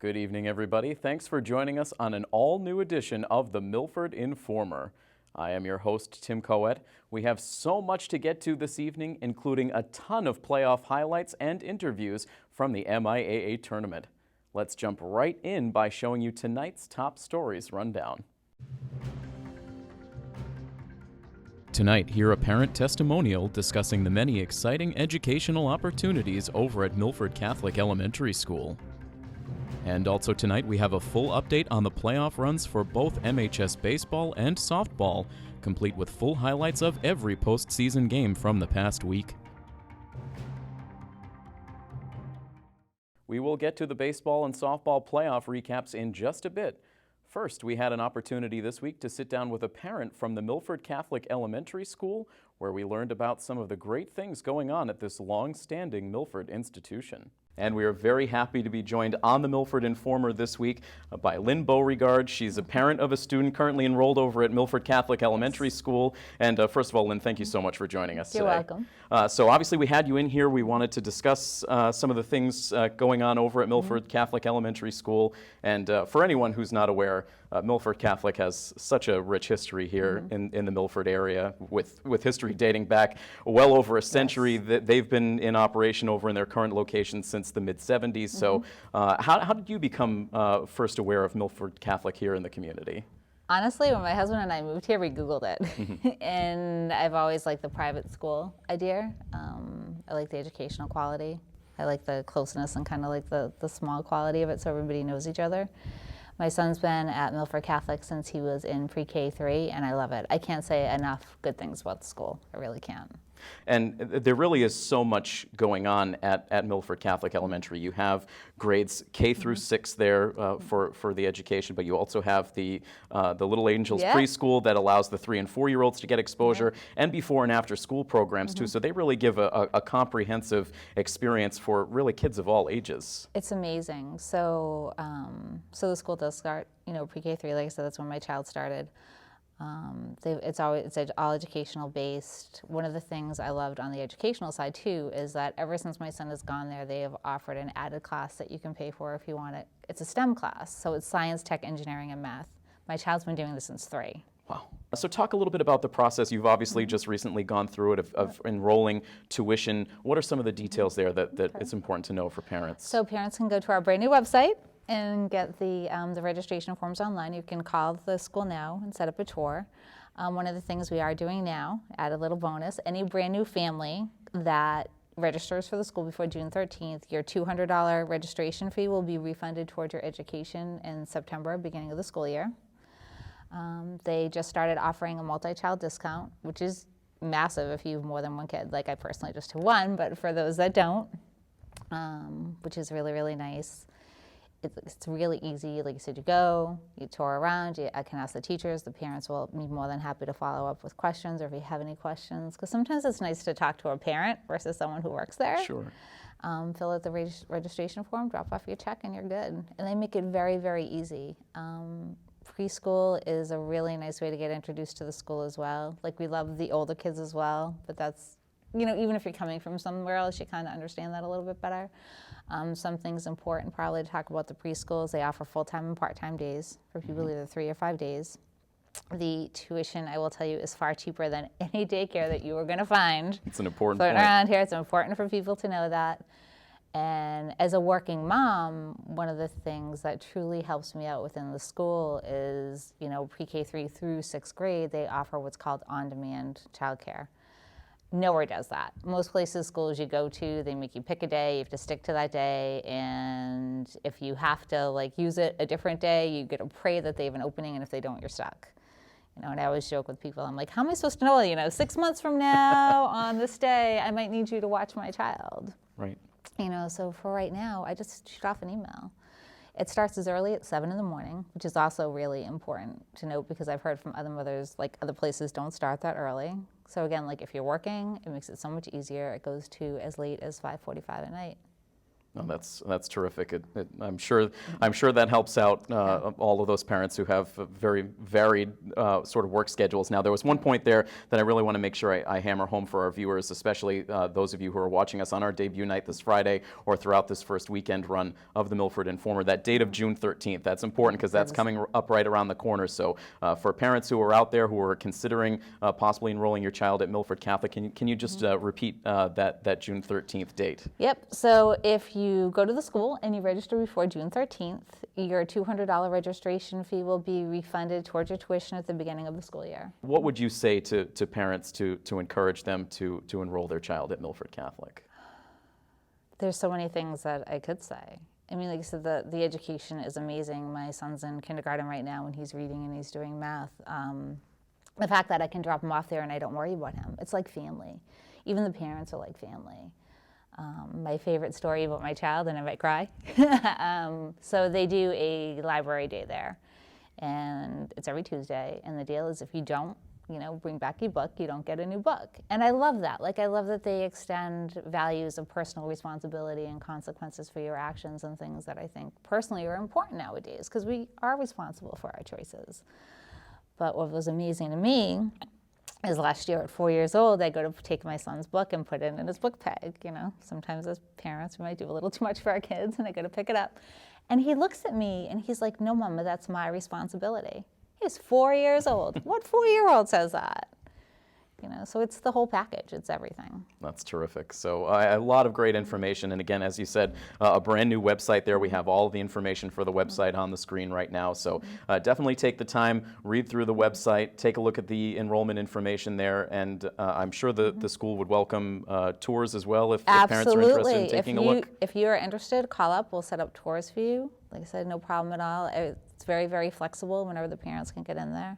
Good evening, everybody. Thanks for joining us on an all-new edition of the Milford Informer. I am your host, Tim Coet. We have so much to get to this evening, including a ton of playoff highlights and interviews from the MIAA tournament. Let's jump right in by showing you tonight's top stories rundown. Tonight, hear a parent testimonial discussing the many exciting educational opportunities over at Milford Catholic Elementary School. And also tonight, we have a full update on the playoff runs for both MHS baseball and softball, complete with full highlights of every postseason game from the past week. We will get to the baseball and softball playoff recaps in just a bit. First, we had an opportunity this week to sit down with a parent from the Milford Catholic Elementary School, where we learned about some of the great things going on at this long-standing Milford institution. And we are very happy to be joined on the Milford Informer this week by Lynn Beauregard. She's a parent of a student currently enrolled over at Milford Catholic Elementary School. And first of all, Lynn, thank you so much for joining us today. You're welcome. So obviously we had you in here. We wanted to discuss some of the things going on over at Milford Catholic Elementary School. And for anyone who's not aware, Milford Catholic has such a rich history here in the Milford area, with history dating back well over a century. That they've been in operation over in their current location since the mid-'70s. So how did you become first aware of Milford Catholic here in the community? Honestly, when my husband and I moved here, we Googled it. And I've always liked the private school idea. I like the educational quality. I like the closeness and kind of like the small quality of it, so everybody knows each other. My son's been at Milford Catholic since he was in pre-K 3, and I love it. I can't say enough good things about the school. I really can't. And there really is so much going on at Milford Catholic Elementary. You have grades K through 6 there for the education, but you also have the Little Angels preschool that allows the 3- and 4-year-olds to get exposure, and before and after school programs too. So they really give a comprehensive experience for really kids of all ages. It's amazing. So the school does start, pre-K 3. Like I said, that's when my child started. It's all educational based. One of the things I loved on the educational side too is that ever since my son has gone there, they have offered an added class that you can pay for if you want it. It's a STEM class, so it's science, tech, engineering, and math. My child's been doing this since 3. Wow. So talk a little bit about the process. You've obviously just recently gone through it of enrolling tuition. What are some of the details there that it's important to know for parents? So parents can go to our brand new website and get the registration forms online. You can call the school now and set up a tour. One of the things we are doing now, add a little bonus, any brand new family that registers for the school before June 13th, your $200 registration fee will be refunded towards your education in September, beginning of the school year. They just started offering a multi-child discount, which is massive if you have more than one kid. Like I personally just have one, but for those that don't, which is really, really nice. It's really easy. Like you said, you tour around, I can ask the teachers, the parents will be more than happy to follow up with questions, or if you have any questions, because sometimes it's nice to talk to a parent versus someone who works there. Sure. Fill out the registration form, drop off your check, and you're good. And they make it very, very easy. Preschool is a really nice way to get introduced to the school as well. Like we love the older kids as well, but that's, even if you're coming from somewhere else, you kind of understand that a little bit better. Some things important probably to talk about the preschools. They offer full-time and part-time days for people either 3 or 5 days. The tuition, I will tell you, is far cheaper than any daycare that you are going to find. It's an important point. Around here, it's important for people to know that. And as a working mom, one of the things that truly helps me out within the school is, pre-K 3 through 6th grade, they offer what's called on-demand childcare. Nowhere does that. Most places, schools you go to, they make you pick a day, you have to stick to that day, and if you have to use it a different day, you get to pray that they have an opening, and if they don't, you're stuck. And I always joke with people, I'm like, how am I supposed to know, 6 months from now on this day, I might need you to watch my child. Right. So for right now, I just shoot off an email. It starts as early at 7 in the morning, which is also really important to note because I've heard from other mothers, other places don't start that early. So again, if you're working, it makes it so much easier. It goes to as late as 5:45 at night. No, that's terrific. I'm sure that helps out all of those parents who have very varied sort of work schedules. Now, there was one point there that I really want to make sure I hammer home for our viewers, especially those of you who are watching us on our debut night this Friday or throughout this first weekend run of the Milford Informer. That date of June 13th, that's important because that's coming up right around the corner. So for parents who are out there who are considering possibly enrolling your child at Milford Catholic, can you just repeat that June 13th date? Yep. So if you go to the school and you register before June 13th, your $200 registration fee will be refunded towards your tuition at the beginning of the school year. What would you say to parents to encourage them to enroll their child at Milford Catholic? There's so many things that I could say. I mean, like I said, the education is amazing. My son's in kindergarten right now and he's reading and he's doing math. The fact that I can drop him off there and I don't worry about him, it's like family. Even the parents are like family. My favorite story about my child, and I might cry. So they do a library day there, and it's every Tuesday. And the deal is, if you don't, bring back your book, you don't get a new book. And I love that. Like, I love that they extend values of personal responsibility and consequences for your actions and things that I think personally are important nowadays, because we are responsible for our choices. But what was amazing to me is last year at 4 years old, I go to take my son's book and put it in his book bag. Sometimes as parents, we might do a little too much for our kids, and I go to pick it up. And he looks at me and he's like, "No, Mama, that's my responsibility." He's 4 years old. What 4-year-old says that? So it's the whole package. It's everything. That's terrific. So a lot of great information. And again, as you said, a brand new website there. We have all of the information for the website on the screen right now. So definitely take the time, read through the website, take a look at the enrollment information there. And I'm sure the school would welcome tours as well if parents are interested in taking a look. If you are interested, call up. We'll set up tours for you. Like I said, no problem at all. It's very, very flexible whenever the parents can get in there.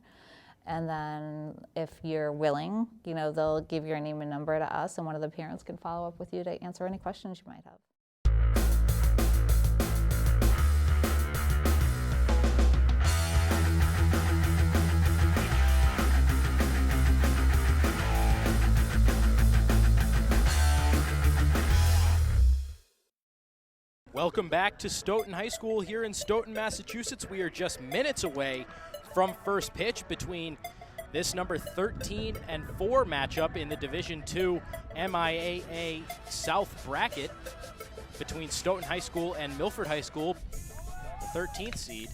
And then if you're willing, they'll give your name and number to us, and one of the parents can follow up with you to answer any questions you might have. Welcome back to Stoughton High School here in Stoughton, Massachusetts. We are just minutes away from first pitch between this number 13 and 4 matchup in the Division II MIAA South bracket between Stoughton High School and Milford High School, the 13th seed.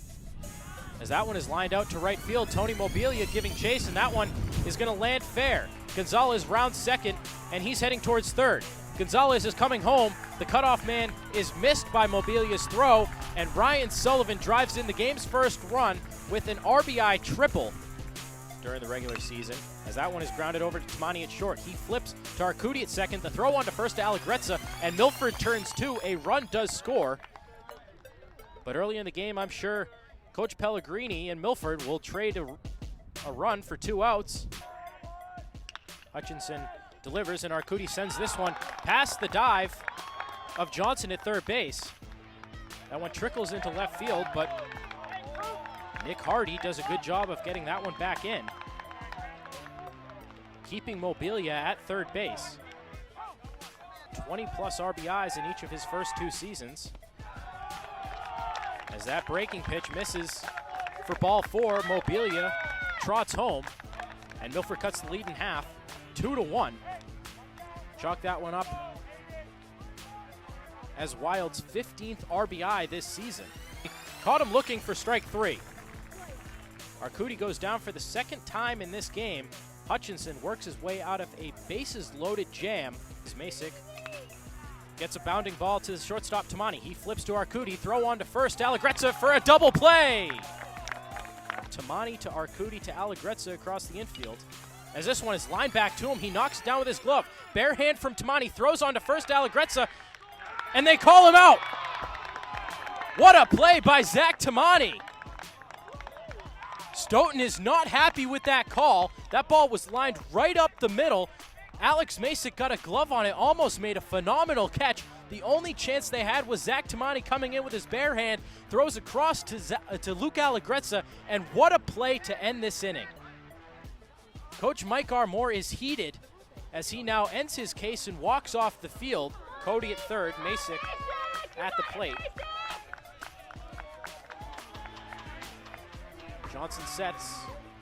As that one is lined out to right field, Tony Mobilia giving chase, and that one is going to land fair. Gonzalez rounds second, and he's heading towards third. Gonzalez is coming home. The cutoff man is missed by Mobilia's throw, and Ryan Sullivan drives in the game's first run with an RBI triple during the regular season. As that one is grounded over to Tamani at short. He flips to Arcudi at second. The throw on to first to Allegrezza, and Milford turns two. A run does score. But early in the game, I'm sure Coach Pellegrini and Milford will trade a run for 2 outs. Hutchinson delivers, and Arcudi sends this one past the dive of Johnson at third base. That one trickles into left field, but Nick Hardy does a good job of getting that one back in, keeping Mobilia at third base. 20-plus RBIs in each of his first 2 seasons. As that breaking pitch misses for ball 4, Mobilia trots home, and Milford cuts the lead in half, 2-1. Chalk that one up as Wild's 15th RBI this season. Caught him looking for strike 3. Arcudi goes down for the second time in this game. Hutchinson works his way out of a bases-loaded jam. As Masick gets a bounding ball to the shortstop, Tamani. He flips to Arcudi, throw on to first, Allegrezza for a double play. Tamani to Arcudi to Allegrezza across the infield. As this one is lined back to him, he knocks it down with his glove. Bare hand from Tamani, throws on to first, Allegrezza, and they call him out. What a play by Zach Tamani. Stoughton is not happy with that call. That ball was lined right up the middle. Alex Masick got a glove on it, almost made a phenomenal catch. The only chance they had was Zach Tamani coming in with his bare hand, throws across to Luke Allegrezza, and what a play to end this inning. Coach Mike Armour is heated as he now ends his case and walks off the field. Cody at third, Masick at the plate. Johnson sets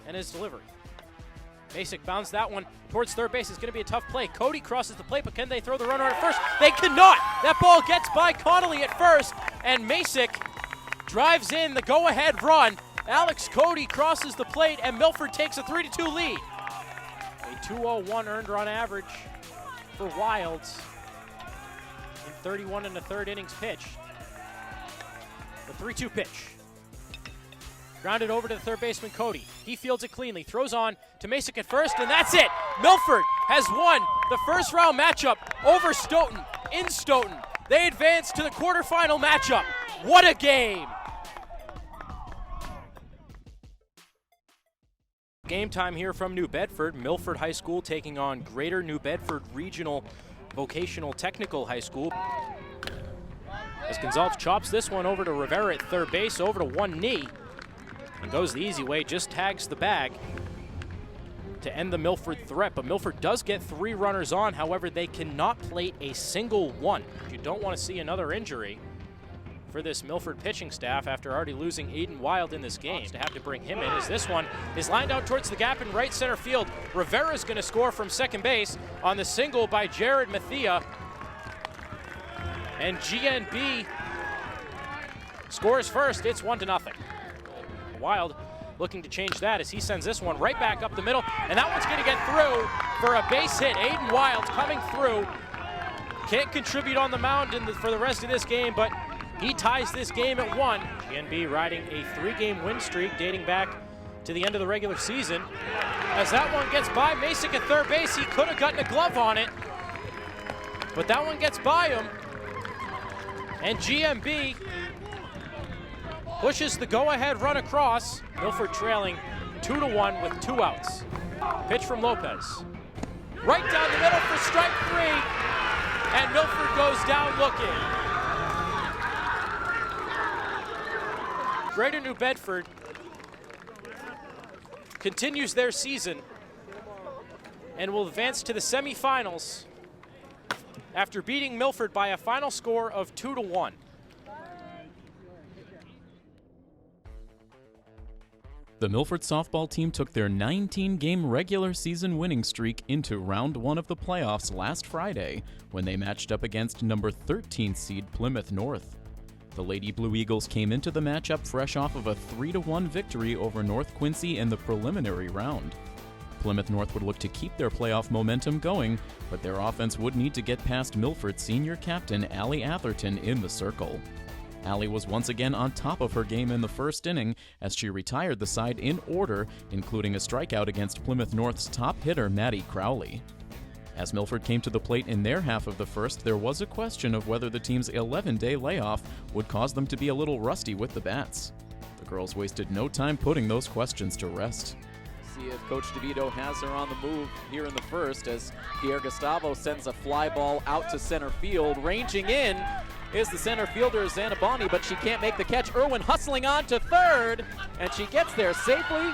and his delivery. Masick bounds that one towards third base. It's going to be a tough play. Cody crosses the plate, but can they throw the runner at first? They cannot. That ball gets by Connolly at first, and Masick drives in the go-ahead run. Alex Cody crosses the plate, and Milford takes a 3-2 lead. A 2:01 earned run average for Wilds in 31 1/3 innings pitched. The 3-2 pitch. Grounded over to the third baseman, Cody. He fields it cleanly, throws on to Masick at first, and that's it. Milford has won the first round matchup over Stoughton in Stoughton. They advance to the quarterfinal matchup. What a game! Game time here from New Bedford. Milford High School taking on Greater New Bedford Regional Vocational Technical High School. As Gonzalez chops this one over to Rivera at third base, over to one knee. And goes the easy way, just tags the bag to end the Milford threat. But Milford does get 3 runners on. However, they cannot plate a single one. You don't want to see another injury for this Milford pitching staff after already losing Aiden Wild in this game. To have to bring him in as this one is lined out towards the gap in right center field. Rivera's going to score from second base on the single by Jared Mathia. And GNB scores first. It's 1-0. Wild looking to change that as he sends this one right back up the middle, and that one's going to get through for a base hit. Aiden Wild coming through. Can't contribute on the mound for the rest of this game, but he ties this game at 1. GNB riding a 3-game win streak dating back to the end of the regular season. As that one gets by Masick at third base, he could have gotten a glove on it, but that one gets by him. And GNB pushes the go-ahead run across. Milford trailing 2-1 with 2 outs. Pitch from Lopez. Right down the middle for strike 3. And Milford goes down looking. Greater New Bedford continues their season and will advance to the semifinals after beating Milford by a final score of 2-1. The Milford softball team took their 19-game regular season winning streak into round 1 of the playoffs last Friday when they matched up against number 13 seed Plymouth North. The Lady Blue Eagles came into the matchup fresh off of a 3-1 victory over North Quincy in the preliminary round. Plymouth North would look to keep their playoff momentum going, but their offense would need to get past Milford's senior captain Allie Atherton in the circle. Allie was once again on top of her game in the first inning as she retired the side in order, including a strikeout against Plymouth North's top hitter Maddie Crowley. As Milford came to the plate in their half of the first, there was a question of whether the team's 11-day layoff would cause them to be a little rusty with the bats. The girls wasted no time putting those questions to rest. See if Coach DeVito has her on the move here in the first as Pierre Gustavo sends a fly ball out to center field. Ranging in is the center fielder Zanabani, but she can't make the catch. Irwin hustling on to third, and she gets there safely.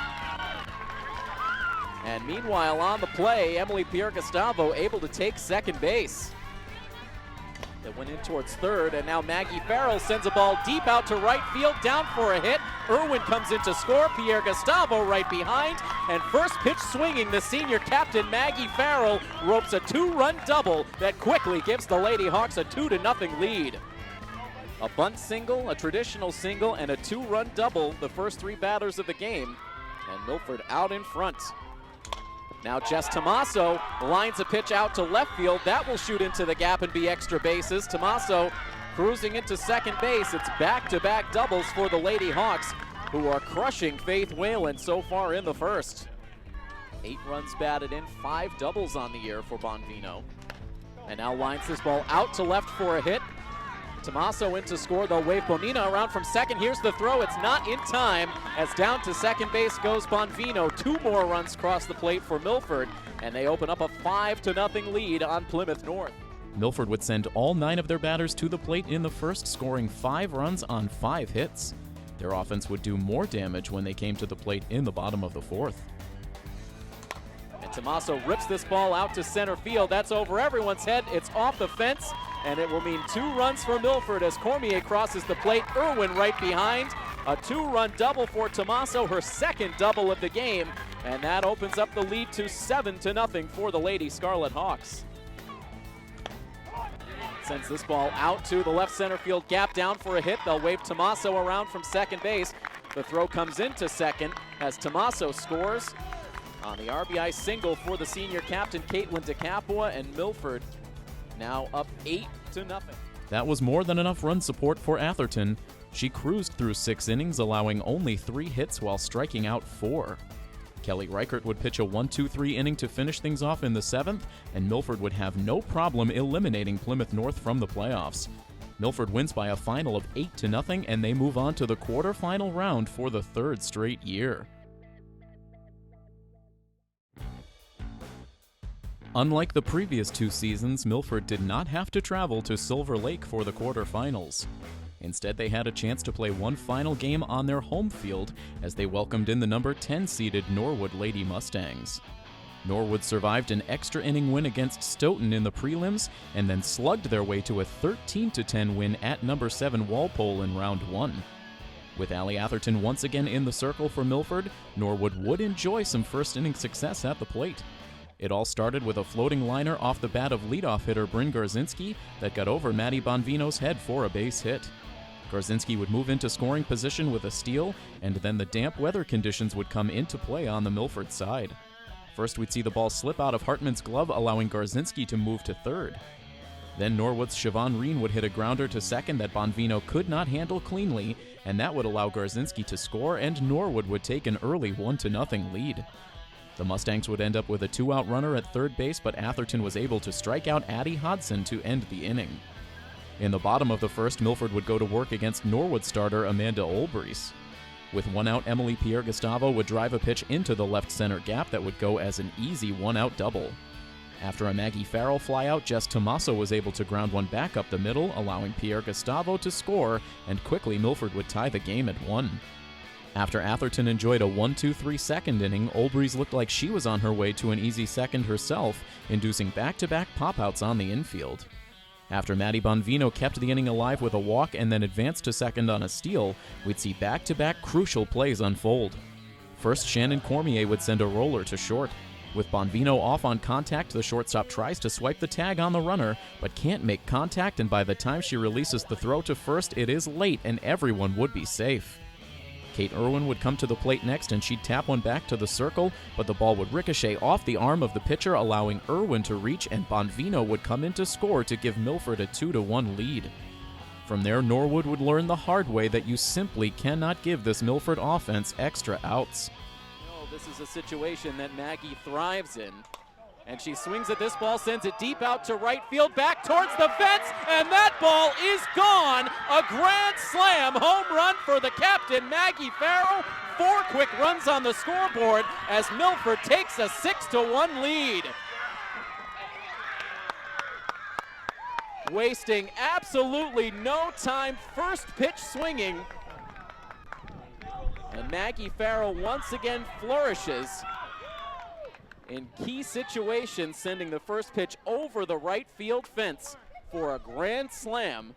And meanwhile on the play, Emily Pierre Gustavo able to take second base. That went in towards third, and now Maggie Farrell sends a ball deep out to right field, down for a hit. Irwin comes in to score, Pierre Gustavo right behind, and first pitch swinging, the senior captain Maggie Farrell ropes a 2-run double that quickly gives the Lady Hawks a 2-0 lead. A bunt single, a traditional single, and a 2-run double, the first 3 batters of the game, and Milford out in front. Now Jess Tomaso lines a pitch out to left field. That will shoot into the gap and be extra bases. Tomaso cruising into second base. It's back-to-back doubles for the Lady Hawks, who are crushing Faith Whalen so far in the first. 8 runs batted in, 5 doubles on the year for Bonvino. And now lines this ball out to left for a hit. Tomaso in to score. They'll wave Bonina around from second. Here's the throw. It's not in time as down to second base goes Bonvino. 2 more runs cross the plate for Milford, and they open up a 5-0 lead on Plymouth North. Milford would send all 9 of their batters to the plate in the first, scoring 5 runs on 5 hits. Their offense would do more damage when they came to the plate in the bottom of the 4th. And Tomaso rips this ball out to center field. That's over everyone's head. It's off the fence, and it will mean 2 runs for Milford as Cormier crosses the plate. Irwin right behind. A 2-run double for Tomaso, her second double of the game, and that opens up the lead to 7-0 for the Lady Scarlet Hawks. Sends this ball out to the left center field gap, down for a hit. They'll wave Tomaso around from second base. The throw comes into second as Tomaso scores on the RBI single for the senior captain, Caitlin DeCapua, and Milford now up 8-0. That was more than enough run support for Atherton. She cruised through 6 innings, allowing only 3 hits while striking out 4. Kelly Reichert would pitch a 1-2-3 inning to finish things off in the 7th, and Milford would have no problem eliminating Plymouth North from the playoffs. Milford wins by a final of 8-0, and they move on to the quarterfinal round for the 3rd straight year. Unlike the previous 2 seasons, Milford did not have to travel to Silver Lake for the quarterfinals. Instead, they had a chance to play one final game on their home field as they welcomed in the number 10-seeded Norwood Lady Mustangs. Norwood survived an extra inning win against Stoughton in the prelims and then slugged their way to a 13-10 win at number 7 Walpole in round 1. With Allie Atherton once again in the circle for Milford, Norwood would enjoy some first-inning success at the plate. It all started with a floating liner off the bat of leadoff hitter Bryn Garzinski that got over Maddie Bonvino's head for a base hit. Garzinski would move into scoring position with a steal, and then the damp weather conditions would come into play on the Milford side. First, we'd see the ball slip out of Hartman's glove, allowing Garzinski to move to third. Then Norwood's Siobhan Reen would hit a grounder to second that Bonvino could not handle cleanly, and that would allow Garzinski to score, and Norwood would take an early 1-0 lead. The Mustangs would end up with a 2-out runner at third base, but Atherton was able to strike out Addie Hodson to end the inning. In the bottom of the first, Milford would go to work against Norwood starter Amanda Olbrees. With 1 out, Emily Pierre-Gustavo would drive a pitch into the left center gap that would go as an easy 1-out double. After a Maggie Farrell flyout, Jess Tomaso was able to ground one back up the middle, allowing Pierre-Gustavo to score, and quickly Milford would tie the game at 1. After Atherton enjoyed a 1-2-3 second inning, Olbrees looked like she was on her way to an easy second herself, inducing back-to-back pop-outs on the infield. After Maddie Bonvino kept the inning alive with a walk and then advanced to second on a steal, we'd see back-to-back crucial plays unfold. First, Shannon Cormier would send a roller to short. With Bonvino off on contact, the shortstop tries to swipe the tag on the runner, but can't make contact, and by the time she releases the throw to first, it is late and everyone would be safe. Kate Irwin would come to the plate next and she'd tap one back to the circle, but the ball would ricochet off the arm of the pitcher, allowing Irwin to reach, and Bonvino would come in to score to give Milford a 2-1 lead. From there, Norwood would learn the hard way that you simply cannot give this Milford offense extra outs. No, this is a situation that Maggie thrives in. And she swings at this ball, sends it deep out to right field, back towards the fence, and that ball is gone. A grand slam home run for the captain, Maggie Farrell. 4 quick runs on the scoreboard as Milford takes a 6-1 lead. Wasting absolutely no time, first pitch swinging. And Maggie Farrell once again flourishes in key situations, sending the first pitch over the right field fence for a grand slam.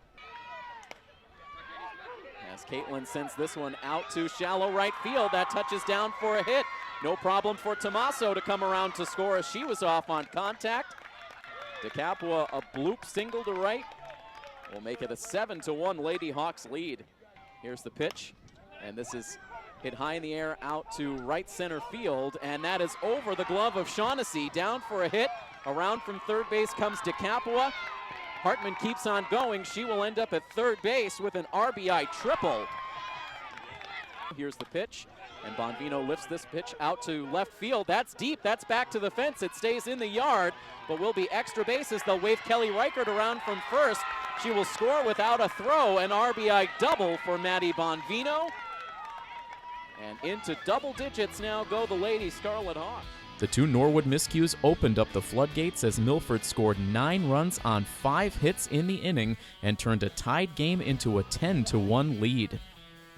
As Caitlin sends this one out to shallow right field, that touches down for a hit. No problem for Tomaso to come around to score as she was off on contact. DeCapua, a bloop single to right, will make it a 7-1 Lady Hawks lead. Here's the pitch, and this is hit high in the air out to right center field, and that is over the glove of Shaughnessy. Down for a hit. Around from third base comes DeCapua. Hartman keeps on going. She will end up at third base with an RBI triple. Here's the pitch, and Bonvino lifts this pitch out to left field. That's deep. That's back to the fence. It stays in the yard, but will be extra bases. They'll wave Kelly Reichert around from first. She will score without a throw. An RBI double for Maddie Bonvino. And into double digits now go the Lady Scarlet Hawks. The 2 Norwood miscues opened up the floodgates as Milford scored 9 runs on 5 hits in the inning and turned a tied game into a 10-1 lead.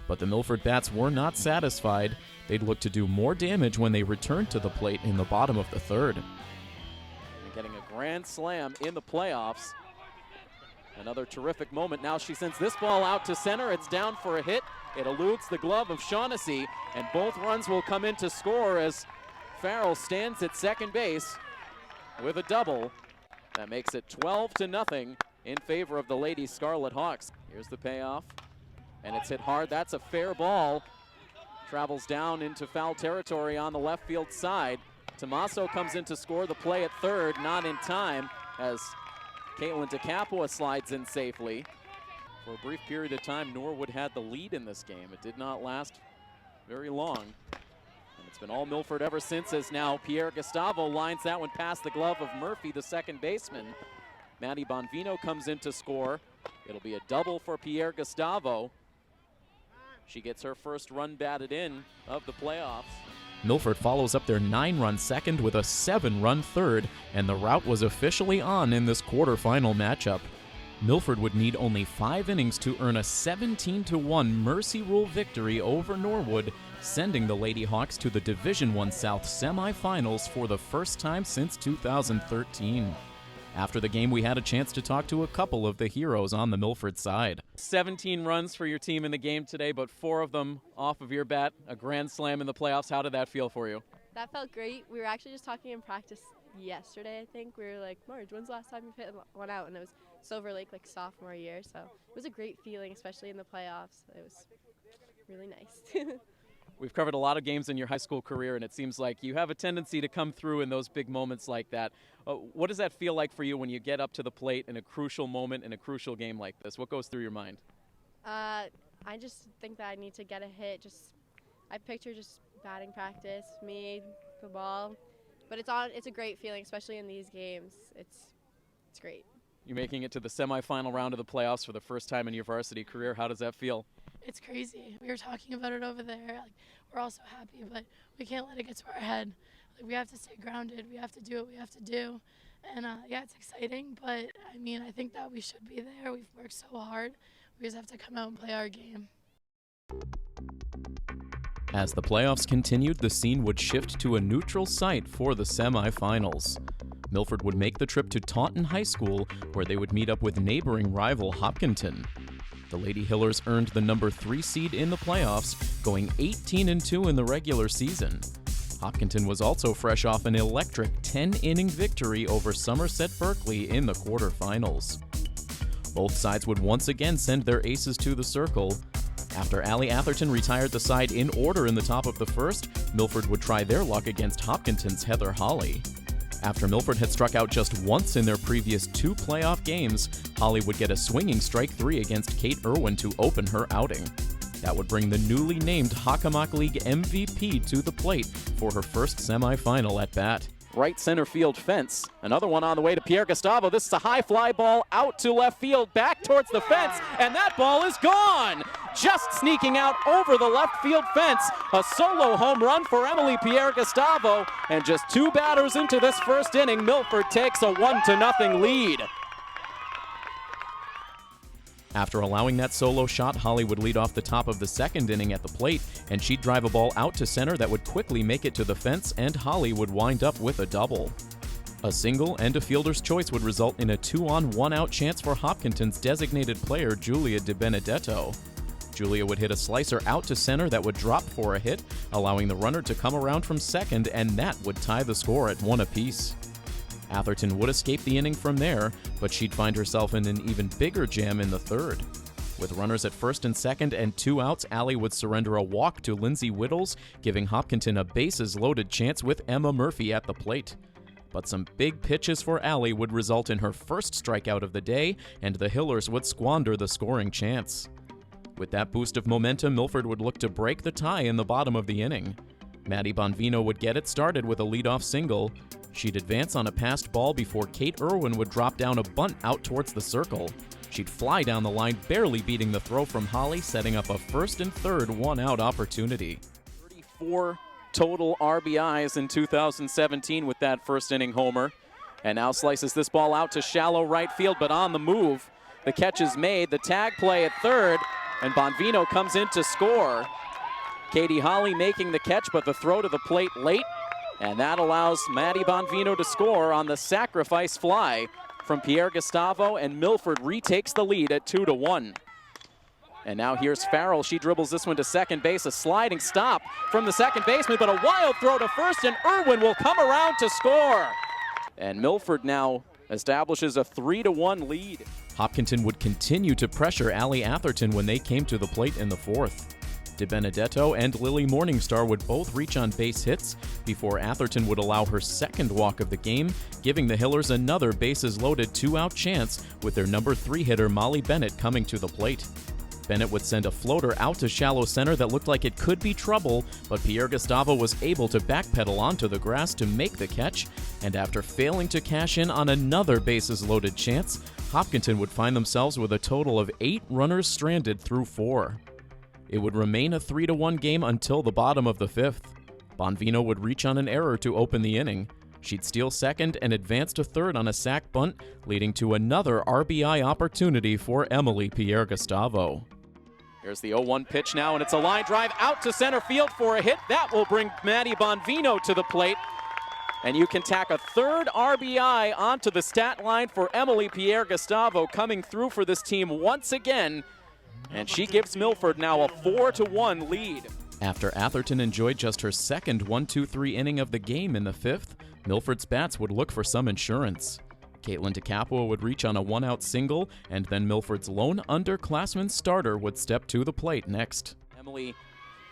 But the Milford bats were not satisfied. They'd look to do more damage when they returned to the plate in the bottom of the 3rd. Getting a grand slam in the playoffs. Another terrific moment. Now she sends this ball out to center. It's down for a hit. It eludes the glove of Shaughnessy, and both runs will come in to score as Farrell stands at second base with a double. That makes it 12-0 in favor of the Lady Scarlet Hawks. Here's the payoff, and it's hit hard. That's a fair ball. Travels down into foul territory on the left field side. Tommaso comes in to score the play at third, not in time, as Caitlin DeCapua slides in safely. For a brief period of time, Norwood had the lead in this game. It did not last very long. And it's been all Milford ever since, as now Pierre Gustavo lines that one past the glove of Murphy, the second baseman. Maddie Bonvino comes in to score. It'll be a double for Pierre Gustavo. She gets her first run batted in of the playoffs. Milford follows up their 9-run second with a 7-run third, and the rout was officially on in this quarterfinal matchup. Milford would need only 5 innings to earn a 17-1 Mercy Rule victory over Norwood, sending the Lady Hawks to the Division I South semifinals for the first time since 2013. After the game, we had a chance to talk to a couple of the heroes on the Milford side. 17 runs for your team in the game today, but 4 of them off of your bat, a grand slam in the playoffs. How did that feel for you? That felt great. We were actually just talking in practice yesterday, I think. We were like, Marge, when's the last time you've hit one out? And it was Silver Lake, like sophomore year. So it was a great feeling, especially in the playoffs. It was really nice. We've covered a lot of games in your high school career, and it seems like you have a tendency to come through in those big moments like that. What does that feel like for you when you get up to the plate in a crucial moment in a crucial game like this? What goes through your mind? I just think that I need to get a hit. I picture just batting practice, me, the ball. But it's a great feeling, especially in these games. It's great. You're making it to the semifinal round of the playoffs for the first time in your varsity career. How does that feel? It's crazy. We were talking about it over there. Like, we're all so happy, but we can't let it get to our head. Like, we have to stay grounded. We have to do what we have to do. And, yeah, it's exciting, but, I mean, I think that we should be there. We've worked so hard. We just have to come out and play our game. As the playoffs continued, the scene would shift to a neutral site for the semifinals. Milford would make the trip to Taunton High School, where they would meet up with neighboring rival Hopkinton. The Lady Hillers earned the number 3 seed in the playoffs, going 18-2 in the regular season. Hopkinton was also fresh off an electric 10-inning victory over Somerset Berkeley in the quarterfinals. Both sides would once again send their aces to the circle. After Allie Atherton retired the side in order in the top of the first, Milford would try their luck against Hopkinton's Heather Holly. After Milford had struck out just once in their previous 2 playoff games, Holly would get a swinging strike 3 against Kate Irwin to open her outing. That would bring the newly named Hockomock League MVP to the plate for her first semifinal at bat. Right center field fence. Another one on the way to Pierre Gustavo. This is a high fly ball out to left field, back towards the fence, and that ball is gone! Just sneaking out over the left field fence. A solo home run for Emily Pierre Gustavo, and just 2 batters into this first inning, Milford takes a 1-0 lead. After allowing that solo shot, Holly would lead off the top of the second inning at the plate, and she'd drive a ball out to center that would quickly make it to the fence, and Holly would wind up with a double. A single and a fielder's choice would result in a 2-on-1-out chance for Hopkinton's designated player, Julia De Benedetto. Julia would hit a slicer out to center that would drop for a hit, allowing the runner to come around from second, and that would tie the score at 1 apiece. Atherton would escape the inning from there, but she'd find herself in an even bigger jam in the third. With runners at first and second and 2 outs, Allie would surrender a walk to Lindsay Whittles, giving Hopkinton a bases-loaded chance with Emma Murphy at the plate. But some big pitches for Allie would result in her first strikeout of the day, and the Hillers would squander the scoring chance. With that boost of momentum, Milford would look to break the tie in the bottom of the inning. Maddie Bonvino would get it started with a leadoff single. She'd advance on a passed ball before Kate Irwin would drop down a bunt out towards the circle. She'd fly down the line, barely beating the throw from Holly, setting up a first and third 1-out opportunity. 34 total RBIs in 2017 with that first inning homer. And now slices this ball out to shallow right field, but on the move. The catch is made, the tag play at third, and Bonvino comes in to score. Katie Holly making the catch, but the throw to the plate late. And that allows Maddie Bonvino to score on the sacrifice fly. from Pierre Gustavo, and Milford retakes the lead at 2-1. And now here's Farrell. She dribbles this one to second base. A sliding stop from the second baseman, but a wild throw to first, and Irwin will come around to score. And Milford now establishes a 3-1 lead. Hopkinton would continue to pressure Allie Atherton when they came to the plate in the fourth. DiBenedetto and Lily Morningstar would both reach on base hits before Atherton would allow her second walk of the game, giving the Hillers another bases-loaded 2-out chance with their number 3 hitter Molly Bennett coming to the plate. Bennett would send a floater out to shallow center that looked like it could be trouble, but Pierre Gustavo was able to backpedal onto the grass to make the catch, and after failing to cash in on another bases-loaded chance, Hopkinton would find themselves with a total of 8 runners stranded through 4. It would remain a 3-1 game until the bottom of the 5th. Bonvino would reach on an error to open the inning. She'd steal second and advance to third on a sac bunt, leading to another RBI opportunity for Emily Pierre Gustavo. Here's the 0-1 pitch now, and it's a line drive out to center field for a hit. That will bring Maddie Bonvino to the plate. And you can tack a third RBI onto the stat line for Emily Pierre Gustavo, coming through for this team once again. And she gives Milford now a 4-1 lead. After Atherton enjoyed just her second 1-2-3 inning of the game in the 5th, Milford's bats would look for some insurance. Caitlin DeCapua would reach on a 1-out single, and then Milford's lone underclassman starter would step to the plate next. Emily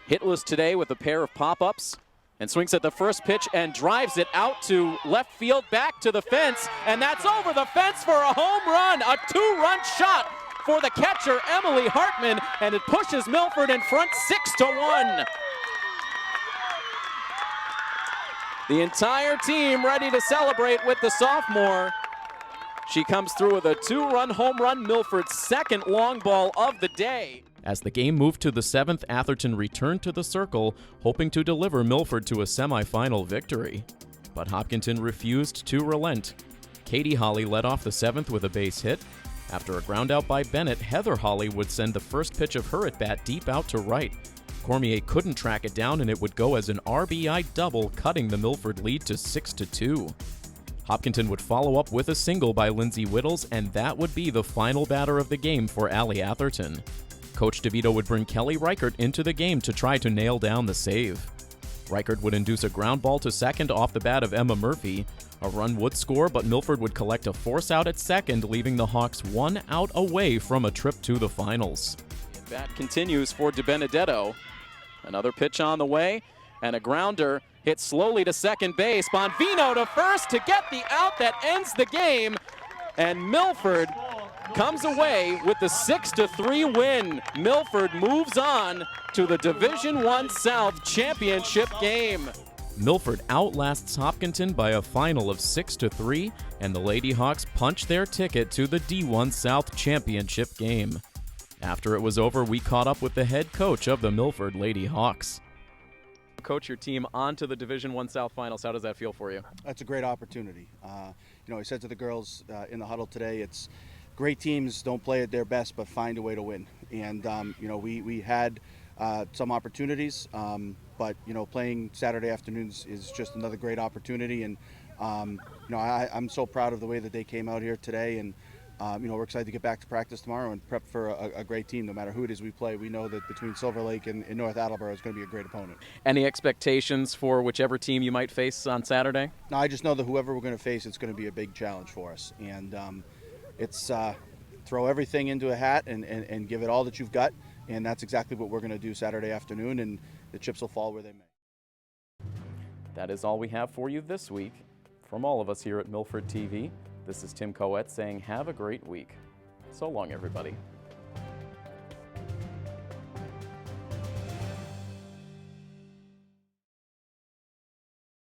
hitless today with a pair of pop-ups, and swings at the first pitch and drives it out to left field, back to the fence, and that's over the fence for a home run, a 2-run shot for the catcher, Emily Hartman, and it pushes Milford in front 6-1. The entire team ready to celebrate with the sophomore. She comes through with a 2-run home run, Milford's second long ball of the day. As the game moved to the 7th, Atherton returned to the circle, hoping to deliver Milford to a semifinal victory. But Hopkinton refused to relent. Katie Holly led off the 7th with a base hit. After a ground out by Bennett, Heather Holly would send the first pitch of her at-bat deep out to right. Cormier couldn't track it down, and it would go as an RBI double, cutting the Milford lead to 6-2. Hopkinton would follow up with a single by Lindsay Whittles, and that would be the final batter of the game for Allie Atherton. Coach DeVito would bring Kelly Reichert into the game to try to nail down the save. Reichert would induce a ground ball to second off the bat of Emma Murphy. A run would score, but Milford would collect a force out at second, leaving the Hawks 1 out away from a trip to the finals. The bat continues for DiBenedetto. Another pitch on the way, and a grounder hit slowly to second base. Bonvino to first to get the out that ends the game, and Milford comes away with the 6-3 win. Milford moves on to the Division I South Championship game. Milford outlasts Hopkinton by a final of 6-3, and the Lady Hawks punch their ticket to the D1 South Championship game. After it was over, we caught up with the head coach of the Milford Lady Hawks. Coach, your team on to the Division I South Finals. How does that feel for you? That's a great opportunity. I said to the girls in the huddle today, it's great teams don't play at their best, but find a way to win. And, we had some opportunities, but, playing Saturday afternoons is just another great opportunity. And, I'm so proud of the way that they came out here today. And, we're excited to get back to practice tomorrow and prep for a great team. No matter who it is we play, we know that between Silver Lake and North Attleboro is going to be a great opponent. Any expectations for whichever team you might face on Saturday? No, I just know that whoever we're going to face, it's going to be a big challenge for us. And it's throw everything into a hat and give it all that you've got. And that's exactly what we're going to do Saturday afternoon, and the chips will fall where they may. That is all we have for you this week. From all of us here at Milford TV, this is Tim Coette saying have a great week. So long, everybody.